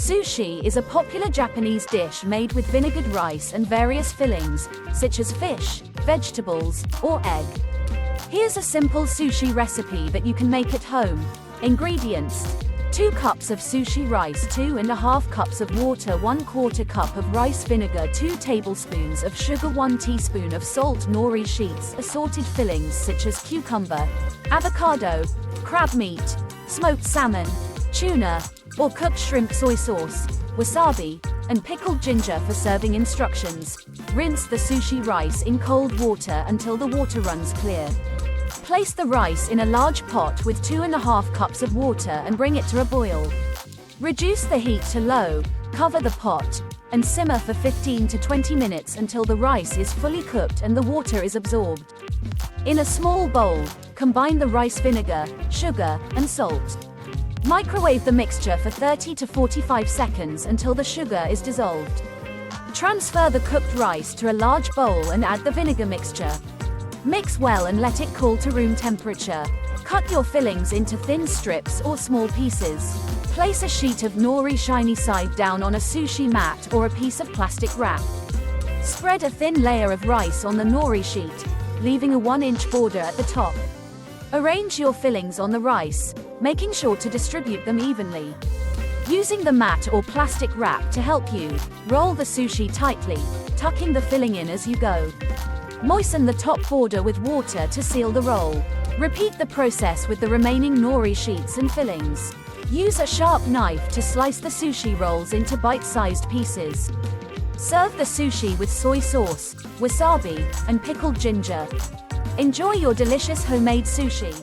Sushi is a popular Japanese dish made with vinegared rice and various fillings, such as fish, vegetables, or egg. Here's a simple sushi recipe that you can make at home. Ingredients: 2 cups of sushi rice, 2½ cups of water, 1/4 cup of rice vinegar, 2 tablespoons of sugar, 1 teaspoon of salt, nori sheets, assorted fillings such as cucumber, avocado, crab meat, smoked salmon, tuna, or cooked shrimp, soy sauce, wasabi, and pickled ginger. For serving instructions: rinse the sushi rice in cold water until the water runs clear. Place the rice in a large pot with 2½ cups of water and bring it to a boil. Reduce the heat to low, cover the pot, and simmer for 15 to 20 minutes until the rice is fully cooked and the water is absorbed. In a small bowl, combine the rice vinegar, sugar, and salt. Microwave the mixture for 30 to 45 seconds until the sugar is dissolved. Transfer the cooked rice to a large bowl and add the vinegar mixture. Mix well and let it cool to room temperature. Cut your fillings into thin strips or small pieces. Place a sheet of nori shiny side down on a sushi mat or a piece of plastic wrap. Spread a thin layer of rice on the nori sheet, leaving a 1-inch border at the top. Arrange your fillings on the rice, making sure to distribute them evenly. Using the mat or plastic wrap to help you, roll the sushi tightly, tucking the filling in as you go. Moisten the top border with water to seal the roll. Repeat the process with the remaining nori sheets and fillings. Use a sharp knife to slice the sushi rolls into bite-sized pieces. Serve the sushi with soy sauce, wasabi, and pickled ginger. Enjoy your delicious homemade sushi.